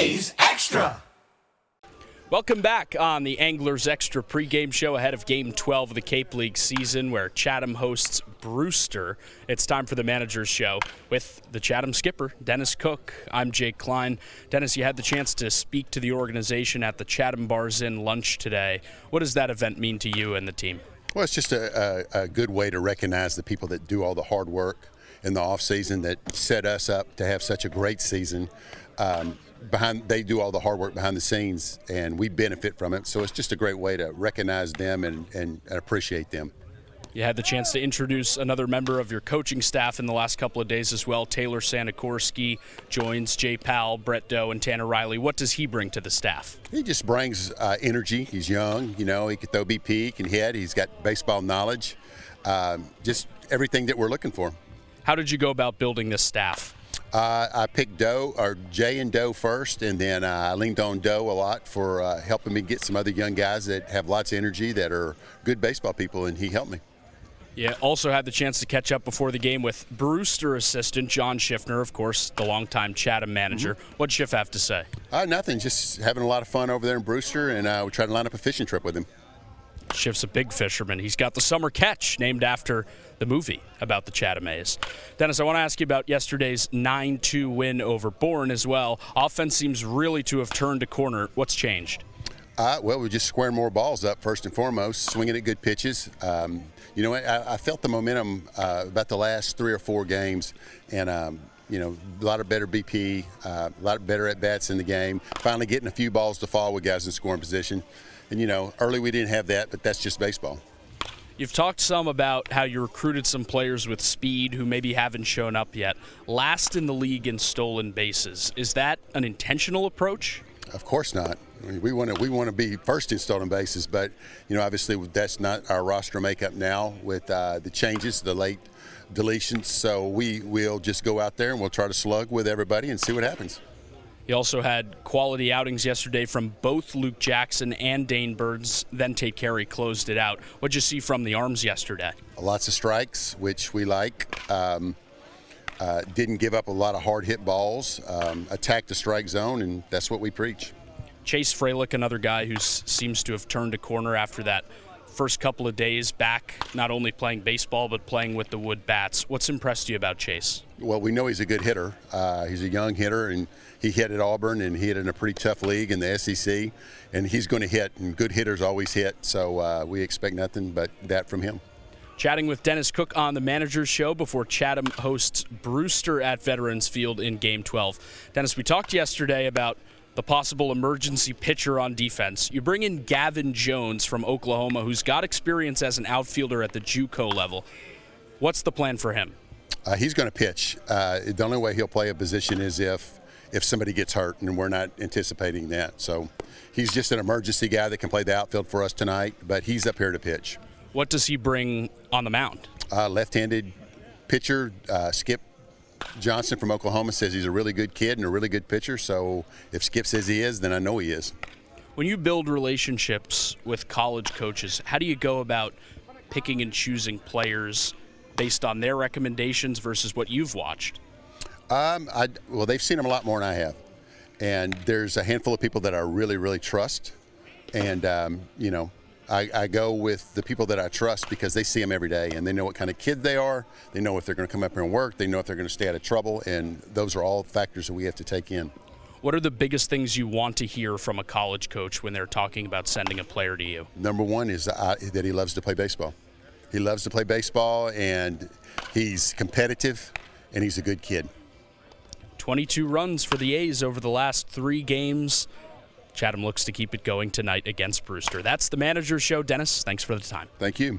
A's Extra. Welcome back on the Anglers Extra pregame show ahead of Game 12 of the Cape League season where Chatham hosts Brewster. It's time for the Manager's Show with the Chatham skipper, Dennis Cook. I'm Jake Klein. Dennis, you had the chance to speak to the organization at the Chatham Bars Inn lunch today. What does that event mean to you and the team? Well, it's just a good way to recognize the people that do all the hard work in the off-season that set us up to have such a great season. They do all the hard work behind the scenes, and we benefit from it. So it's just a great way to recognize them and appreciate them. You had the chance to introduce another member of your coaching staff in the last couple of days as well. Taylor Sanakorski joins Jay Powell, Brett Doe, and Tanner Riley. What does he bring to the staff? He just brings energy. He's young, he can throw BP, he can hit, he's got baseball knowledge, just everything that we're looking for. How did you go about building this staff? I picked Jay and Doe first, and then I leaned on Doe a lot for helping me get some other young guys that have lots of energy that are good baseball people, and he helped me. Yeah, also had the chance to catch up before the game with Brewster assistant John Schiffner, of course, the longtime Chatham manager. What'd Schiff have to say? Nothing, just having a lot of fun over there in Brewster, and we tried to line up a fishing trip with him. Schiff's a big fisherman. He's got the Summer Catch, named after the movie about the Chatham A's. Dennis, I want to ask you about yesterday's 9-2 win over Bourne as well. Offense seems really to have turned a corner. What's changed? Well, we're just squaring more balls up, first and foremost, swinging at good pitches. I felt the momentum about the last 3 or 4 games, and a lot of better BP, a lot better at-bats in the game, finally getting a few balls to fall with guys in scoring position. And, early we didn't have that, but that's just baseball. You've talked some about how you recruited some players with speed who maybe haven't shown up yet. Last in the league in stolen bases. Is that an intentional approach? Of course not. I mean, we want to be first in stolen bases, but obviously that's not our roster makeup now with the changes, the late deletions. So we'll just go out there and we'll try to slug with everybody and see what happens. He also had quality outings yesterday from both Luke Jackson and Dane Burns. Then Tate Carey closed it out. What'd you see from the arms yesterday? Lots of strikes, which we like. Didn't give up a lot of hard hit balls. Attacked the strike zone, and that's what we preach. Chase Fralick, another guy who seems to have turned a corner after that first couple of days back, not only playing baseball but playing with the wood bats. What's impressed you about Chase? Well, we know he's a good hitter. He's a young hitter, and he hit at Auburn, and he hit in a pretty tough league in the SEC, and he's going to hit, and good hitters always hit, so we expect nothing but that from him. Chatting with Dennis Cook on the Manager's Show before Chatham hosts Brewster at Veterans Field in Game 12. Dennis, we talked yesterday about the possible emergency pitcher on defense. You bring in Gavin Jones from Oklahoma, who's got experience as an outfielder at the JUCO level. What's the plan for him? He's going to pitch. The only way he'll play a position is if somebody gets hurt, and we're not anticipating that. So he's just an emergency guy that can play the outfield for us tonight, but he's up here to pitch. What does he bring on the mound? Left-handed pitcher, Skip Johnson from Oklahoma says he's a really good kid and a really good pitcher, so if Skip says he is, then I know he is. When you build relationships with college coaches, how do you go about picking and choosing players based on their recommendations versus what you've watched? Well, they've seen them a lot more than I have, and there's a handful of people that I really, really trust, and I go with the people that I trust because they see them every day, and they know what kind of kid they are. They know if they're going to come up here and work. They know if they're going to stay out of trouble, and those are all factors that we have to take in. What are the biggest things you want to hear from a college coach when they're talking about sending a player to you? Number one is that he loves to play baseball. He loves to play baseball, and he's competitive, and he's a good kid. 22 runs for the A's over the last 3 games. Chatham looks to keep it going tonight against Brewster. That's the Manager's Show. Dennis, thanks for the time. Thank you.